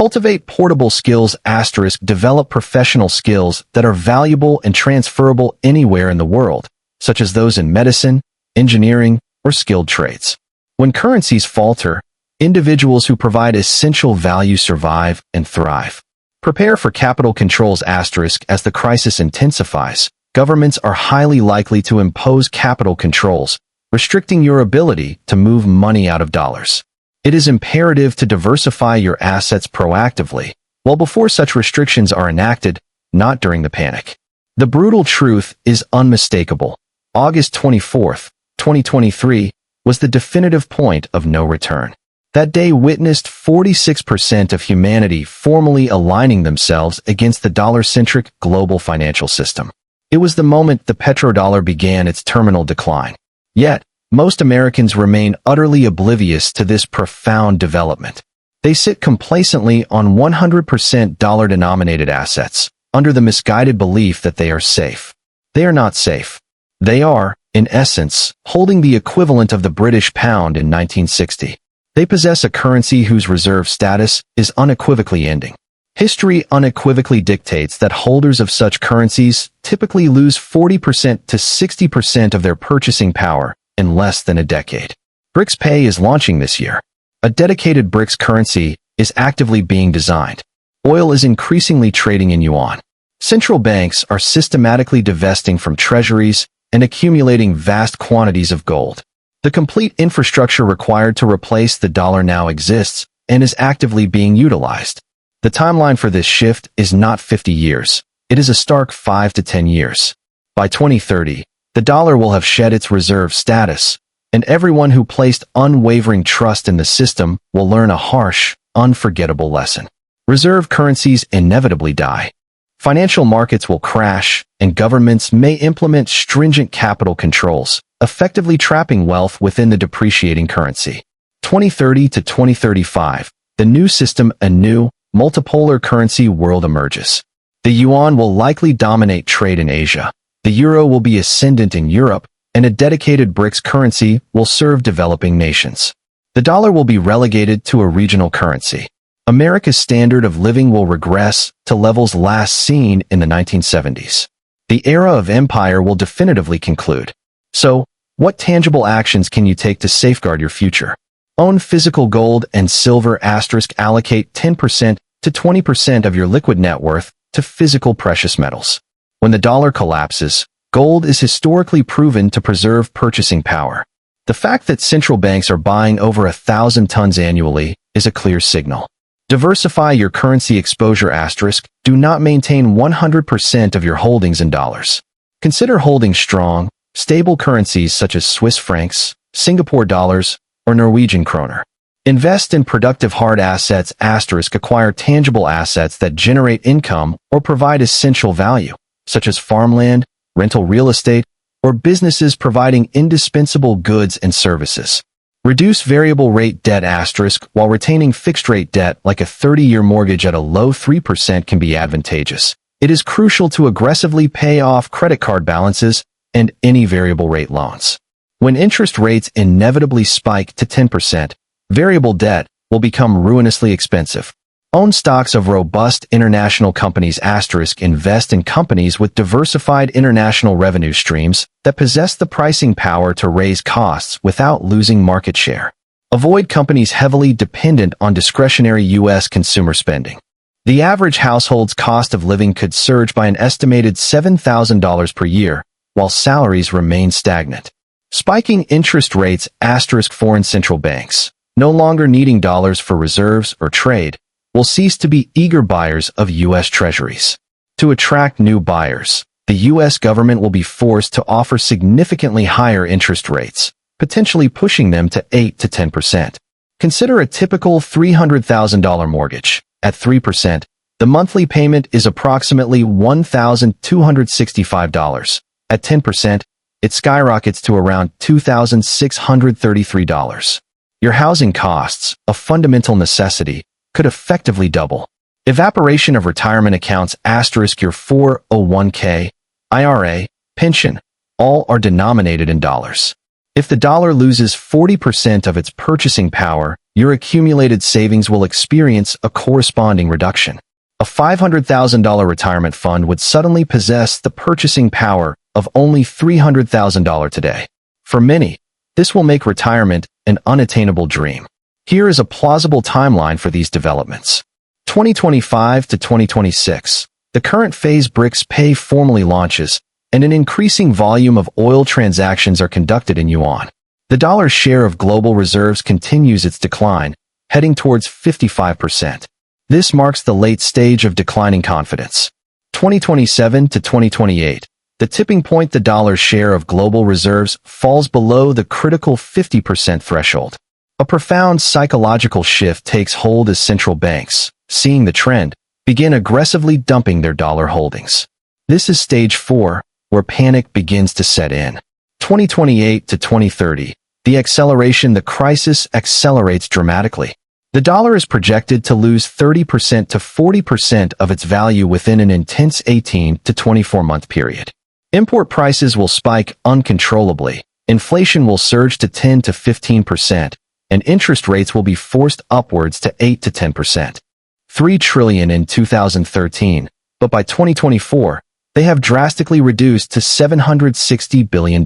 Cultivate portable skills * develop professional skills that are valuable and transferable anywhere in the world, such as those in medicine, engineering, or skilled trades. When currencies falter, individuals who provide essential value survive and thrive. Prepare for capital controls * as the crisis intensifies. Governments are highly likely to impose capital controls, restricting your ability to move money out of dollars. It is imperative to diversify your assets proactively, well before such restrictions are enacted, not during the panic. The brutal truth is unmistakable. August 24, 2023, was the definitive point of no return. That day witnessed 46% of humanity formally aligning themselves against the dollar-centric global financial system. It was the moment the petrodollar began its terminal decline. Yet, most Americans remain utterly oblivious to this profound development. They sit complacently on 100% dollar-denominated assets, under the misguided belief that they are safe. They are not safe. They are, in essence, holding the equivalent of the British pound in 1960. They possess a currency whose reserve status is unequivocally ending. History unequivocally dictates that holders of such currencies typically lose 40% to 60% of their purchasing power in less than a decade. BRICS Pay is launching this year. A dedicated BRICS currency is actively being designed. Oil is increasingly trading in yuan. Central banks are systematically divesting from treasuries and accumulating vast quantities of gold. The complete infrastructure required to replace the dollar now exists and is actively being utilized. The timeline for this shift is not 50 years. It is a stark 5 to 10 years. By 2030, the dollar will have shed its reserve status, and everyone who placed unwavering trust in the system will learn a harsh, unforgettable lesson. Reserve currencies inevitably die. Financial markets will crash, and governments may implement stringent capital controls, effectively trapping wealth within the depreciating currency. 2030 to 2035, the new system, a new, multipolar currency world emerges. The yuan will likely dominate trade in Asia. The euro will be ascendant in Europe, and a dedicated BRICS currency will serve developing nations. The dollar will be relegated to a regional currency. America's standard of living will regress to levels last seen in the 1970s. The era of empire will definitively conclude. So, what tangible actions can you take to safeguard your future? Own physical gold and silver * allocate 10% to 20% of your liquid net worth to physical precious metals. When the dollar collapses, gold is historically proven to preserve purchasing power. The fact that central banks are buying over 1,000 tons annually is a clear signal. Diversify your currency exposure *. Do not maintain 100% of your holdings in dollars. Consider holding strong, stable currencies such as Swiss francs, Singapore dollars, or Norwegian kroner. Invest in productive hard assets * acquire tangible assets that generate income or provide essential value, such as farmland, rental real estate, or businesses providing indispensable goods and services. Reduce variable rate debt * while retaining fixed rate debt like a 30-year mortgage at a low 3% can be advantageous. It is crucial to aggressively pay off credit card balances and any variable rate loans. When interest rates inevitably spike to 10%, variable debt will become ruinously expensive. Own stocks of robust international companies * invest in companies with diversified international revenue streams that possess the pricing power to raise costs without losing market share. Avoid companies heavily dependent on discretionary U.S. consumer spending. The average household's cost of living could surge by an estimated $7,000 per year, while salaries remain stagnant. Spiking interest rates * foreign central banks, no longer needing dollars for reserves or trade, will cease to be eager buyers of U.S. treasuries. To attract new buyers, the U.S. government will be forced to offer significantly higher interest rates, potentially pushing them to 8 to 10%. Consider a typical $300,000 mortgage. At 3%, the monthly payment is approximately $1,265. At 10%, it skyrockets to around $2,633. Your housing costs, a fundamental necessity, could effectively double. Evaporation of retirement accounts * your 401k, IRA, pension, all are denominated in dollars. If the dollar loses 40% of its purchasing power, your accumulated savings will experience a corresponding reduction. A $500,000 retirement fund would suddenly possess the purchasing power of only $300,000 today. For many, this will make retirement an unattainable dream. Here is a plausible timeline for these developments. 2025 to 2026. The current phase BRICS pay formally launches, and an increasing volume of oil transactions are conducted in yuan. The dollar's share of global reserves continues its decline, heading towards 55%. This marks the late stage of declining confidence. 2027 to 2028. The tipping point: the dollar's share of global reserves falls below the critical 50% threshold. A profound psychological shift takes hold as central banks, seeing the trend, begin aggressively dumping their dollar holdings. This is stage 4, where panic begins to set in. 2028 to 2030. The crisis accelerates dramatically. The dollar is projected to lose 30% to 40% of its value within an intense 18 to 24-month period. Import prices will spike uncontrollably, inflation will surge to 10 to 15%, and interest rates will be forced upwards to 8 to 10%. $3 trillion in 2013, but by 2024, they have drastically reduced to $760 billion.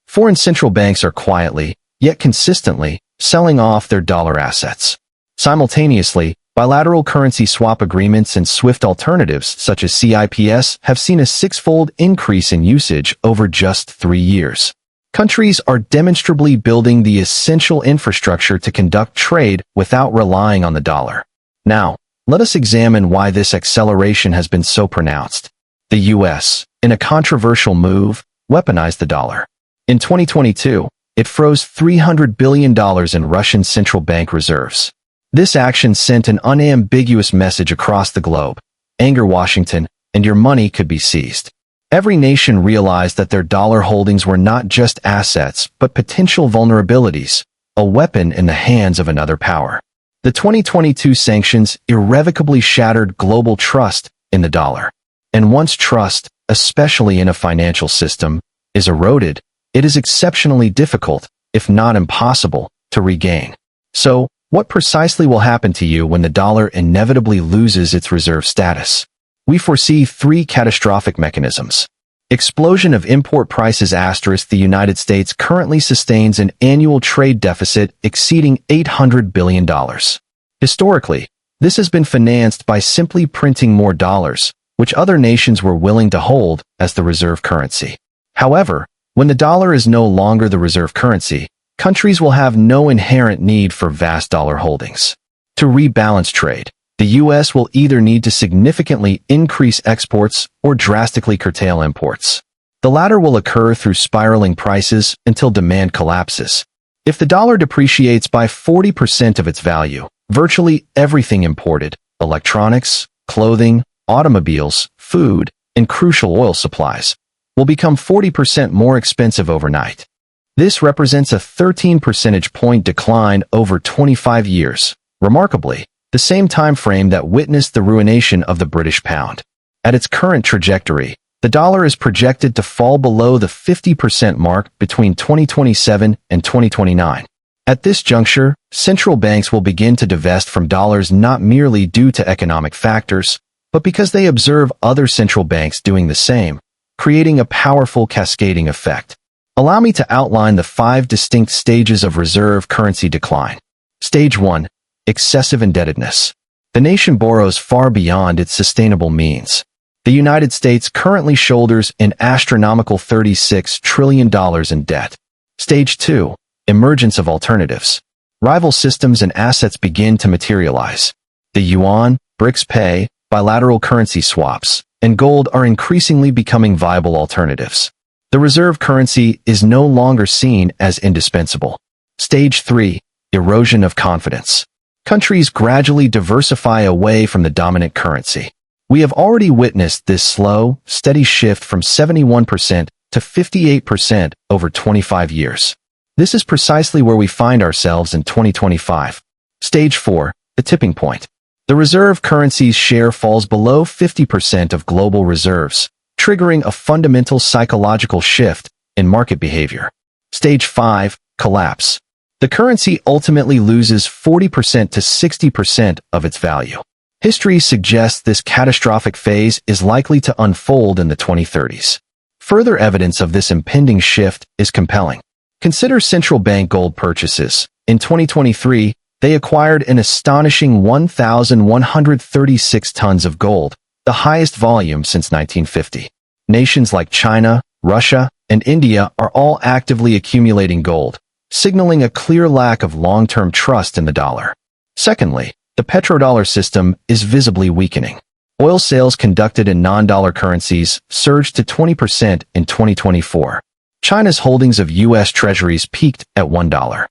Foreign central banks are quietly, yet consistently, selling off their dollar assets. Simultaneously, bilateral currency swap agreements and SWIFT alternatives such as CIPS have seen a six-fold increase in usage over just 3 years. Countries are demonstrably building the essential infrastructure to conduct trade without relying on the dollar. Now, let us examine why this acceleration has been so pronounced. The U.S., in a controversial move, weaponized the dollar. In 2022, it froze $300 billion in Russian central bank reserves. This action sent an unambiguous message across the globe: anger Washington, and your money could be seized. Every nation realized that their dollar holdings were not just assets, but potential vulnerabilities, a weapon in the hands of another power. The 2022 sanctions irrevocably shattered global trust in the dollar. And once trust, especially in a financial system, is eroded, it is exceptionally difficult, if not impossible, to regain. So, what precisely will happen to you when the dollar inevitably loses its reserve status? We foresee 3 catastrophic mechanisms. Explosion of import prices. The United States currently sustains an annual trade deficit exceeding $800 billion. Historically, this has been financed by simply printing more dollars, which other nations were willing to hold as the reserve currency. However, when the dollar is no longer the reserve currency, countries will have no inherent need for vast dollar holdings. To rebalance trade, the U.S. will either need to significantly increase exports or drastically curtail imports. The latter will occur through spiraling prices until demand collapses. If the dollar depreciates by 40% of its value, virtually everything imported, electronics, clothing, automobiles, food, and crucial oil supplies, will become 40% more expensive overnight. This represents a 13 percentage point decline over 25 years, remarkably, the same time frame that witnessed the ruination of the British pound. At its current trajectory, the dollar is projected to fall below the 50% mark between 2027 and 2029. At this juncture, central banks will begin to divest from dollars not merely due to economic factors, but because they observe other central banks doing the same, creating a powerful cascading effect. Allow me to outline the 5 distinct stages of reserve currency decline. Stage 1. Excessive indebtedness. The nation borrows far beyond its sustainable means. The United States currently shoulders an astronomical $36 trillion in debt. Stage 2. Emergence of alternatives. Rival systems and assets begin to materialize. The yuan, BRICS pay, bilateral currency swaps, and gold are increasingly becoming viable alternatives. The reserve currency is no longer seen as indispensable. Stage 3. Erosion of confidence. Countries gradually diversify away from the dominant currency. We have already witnessed this slow, steady shift from 71% to 58% over 25 years. This is precisely where we find ourselves in 2025. Stage 4. The tipping point. The reserve currency's share falls below 50% of global reserves, triggering a fundamental psychological shift in market behavior. Stage 5. Collapse. the currency ultimately loses 40% to 60% of its value. History suggests this catastrophic phase is likely to unfold in the 2030s. Further evidence of this impending shift is compelling. Consider central bank gold purchases. In 2023, they acquired an astonishing 1,136 tons of gold, the highest volume since 1950. Nations like China, Russia, and India are all actively accumulating gold, signaling a clear lack of long-term trust in the dollar. Secondly, the petrodollar system is visibly weakening. Oil sales conducted in non-dollar currencies surged to 20% in 2024. China's holdings of U.S. treasuries peaked at $1.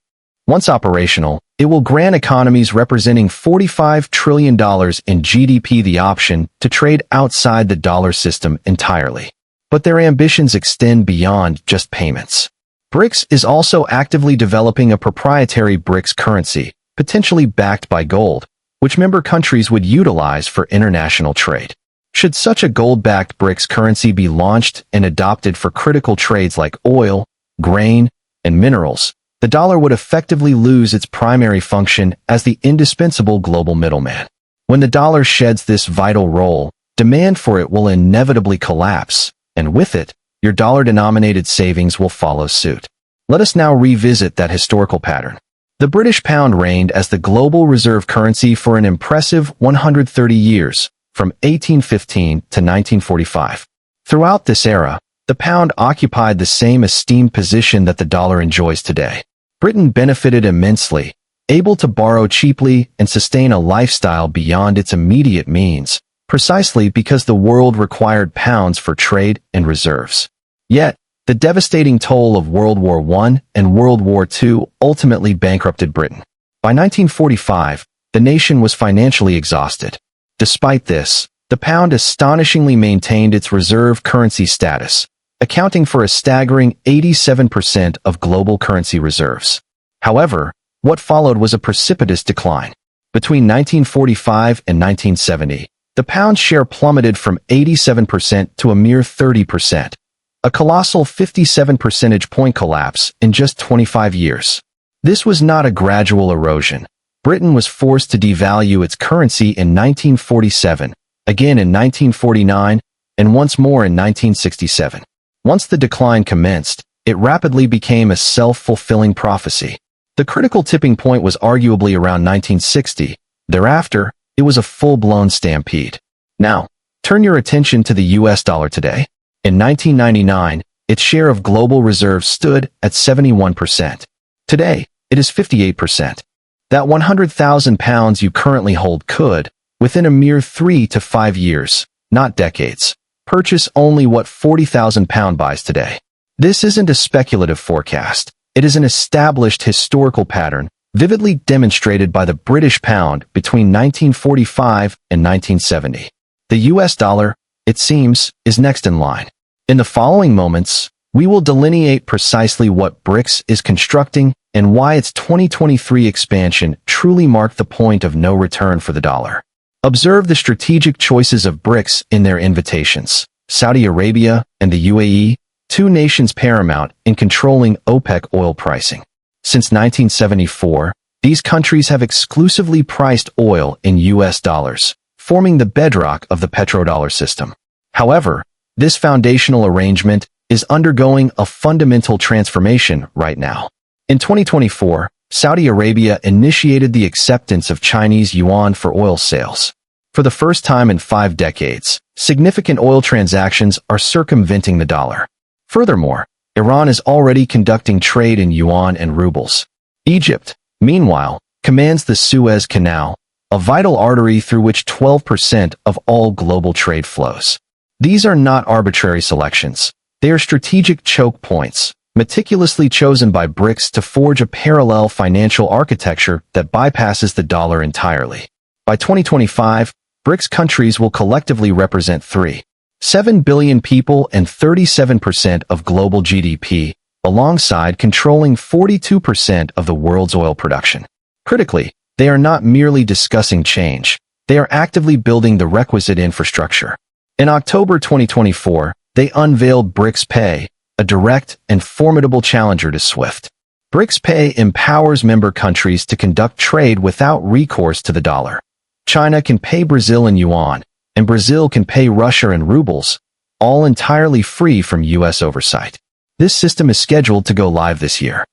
Once operational, it will grant economies representing $45 trillion in GDP the option to trade outside the dollar system entirely. But their ambitions extend beyond just payments. BRICS is also actively developing a proprietary BRICS currency, potentially backed by gold, which member countries would utilize for international trade. Should such a gold-backed BRICS currency be launched and adopted for critical trades like oil, grain, and minerals, the dollar would effectively lose its primary function as the indispensable global middleman. When the dollar sheds this vital role, demand for it will inevitably collapse, and with it, your dollar-denominated savings will follow suit. Let us now revisit that historical pattern. The British pound reigned as the global reserve currency for an impressive 130 years, from 1815 to 1945. Throughout this era, the pound occupied the same esteemed position that the dollar enjoys today. Britain benefited immensely, able to borrow cheaply and sustain a lifestyle beyond its immediate means, precisely because the world required pounds for trade and reserves. Yet, the devastating toll of World War I and World War II ultimately bankrupted Britain. By 1945, the nation was financially exhausted. Despite this, the pound astonishingly maintained its reserve currency status, accounting for a staggering 87% of global currency reserves. However, what followed was a precipitous decline. Between 1945 and 1970, the pound's share plummeted from 87% to a mere 30%, a colossal 57 percentage point collapse in just 25 years. This was not a gradual erosion. Britain was forced to devalue its currency in 1947, again in 1949, and once more in 1967. Once the decline commenced, it rapidly became a self-fulfilling prophecy. The critical tipping point was arguably around 1960. Thereafter, it was a full-blown stampede. Now, turn your attention to the US dollar today. In 1999, its share of global reserves stood at 71%. Today, it is 58%. That 100,000 pounds you currently hold could, within a mere 3 to 5 years, not decades, purchase only what 40,000 pound buys today. This isn't a speculative forecast. It is an established historical pattern, vividly demonstrated by the British pound between 1945 and 1970. The US dollar, it seems, is next in line. In the following moments, we will delineate precisely what BRICS is constructing and why its 2023 expansion truly marked the point of no return for the dollar. Observe the strategic choices of BRICS in their invitations. Saudi Arabia and the UAE, two nations paramount in controlling OPEC oil pricing. Since 1974, these countries have exclusively priced oil in US dollars, forming the bedrock of the petrodollar system. However, this foundational arrangement is undergoing a fundamental transformation right now. In 2024, Saudi Arabia initiated the acceptance of Chinese yuan for oil sales. For the first time in 5 decades, significant oil transactions are circumventing the dollar. Furthermore, Iran is already conducting trade in yuan and rubles. Egypt, meanwhile, commands the Suez Canal, a vital artery through which 12% of all global trade flows. These are not arbitrary selections. They are strategic choke points, meticulously chosen by BRICS to forge a parallel financial architecture that bypasses the dollar entirely. By 2025, BRICS countries will collectively represent 3.7 billion people and 37% of global GDP, alongside controlling 42% of the world's oil production. Critically, they are not merely discussing change. They are actively building the requisite infrastructure. In October 2024, they unveiled BRICS Pay, a direct and formidable challenger to SWIFT. BRICS Pay empowers member countries to conduct trade without recourse to the dollar. China can pay Brazil in yuan, and Brazil can pay Russia in rubles, all entirely free from U.S. oversight. This system is scheduled to go live this year.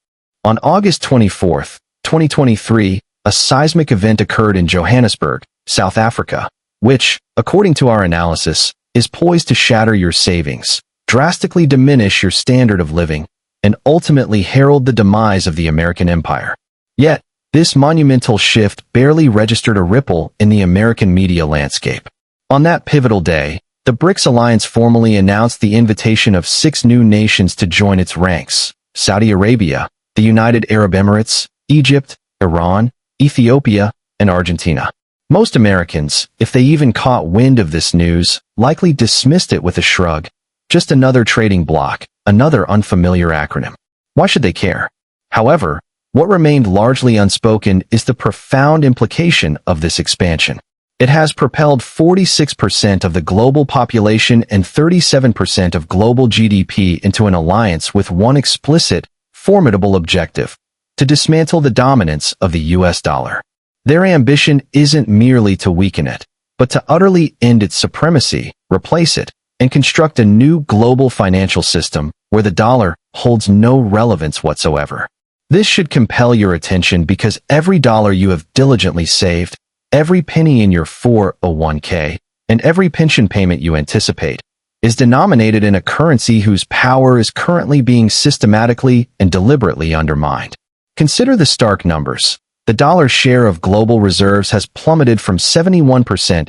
On August 24, 2023, a seismic event occurred in Johannesburg, South Africa, which, according to our analysis, is poised to shatter your savings, drastically diminish your standard of living, and ultimately herald the demise of the American empire. Yet, this monumental shift barely registered a ripple in the American media landscape. On that pivotal day, the BRICS alliance formally announced the invitation of 6 new nations to join its ranks: Saudi Arabia, the United Arab Emirates, Egypt, Iran, Ethiopia, and Argentina. Most Americans, if they even caught wind of this news, likely dismissed it with a shrug. Just another trading bloc, another unfamiliar acronym. Why should they care? However, what remained largely unspoken is the profound implication of this expansion. It has propelled 46% of the global population and 37% of global GDP into an alliance with one explicit, formidable objective: to dismantle the dominance of the US dollar. Their ambition isn't merely to weaken it, but to utterly end its supremacy, replace it, and construct a new global financial system where the dollar holds no relevance whatsoever. This should compel your attention because every dollar you have diligently saved, every penny in your 401k, and every pension payment you anticipate, is denominated in a currency whose power is currently being systematically and deliberately undermined. Consider the stark numbers. The dollar's share of global reserves has plummeted from 71%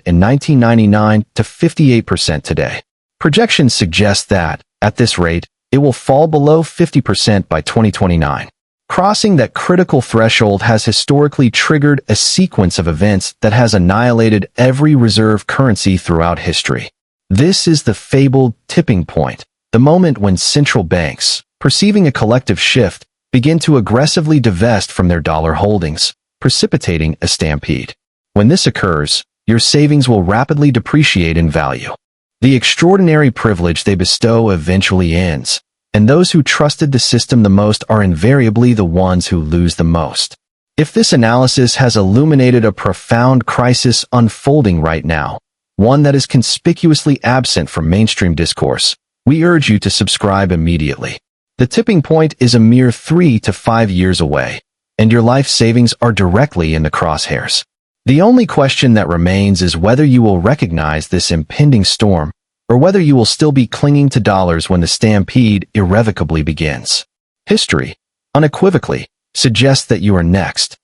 in 1999 to 58% today. Projections suggest that, at this rate, it will fall below 50% by 2029. Crossing that critical threshold has historically triggered a sequence of events that has annihilated every reserve currency throughout history. This is the fabled tipping point, the moment when central banks, perceiving a collective shift, begin to aggressively divest from their dollar holdings, precipitating a stampede. When this occurs, your savings will rapidly depreciate in value. The extraordinary privilege they bestow eventually ends, and those who trusted the system the most are invariably the ones who lose the most. If this analysis has illuminated a profound crisis unfolding right now, one that is conspicuously absent from mainstream discourse, we urge you to subscribe immediately. The tipping point is a mere 3 to 5 years away, and your life savings are directly in the crosshairs. The only question that remains is whether you will recognize this impending storm, or whether you will still be clinging to dollars when the stampede irrevocably begins. History, unequivocally, suggests that you are next,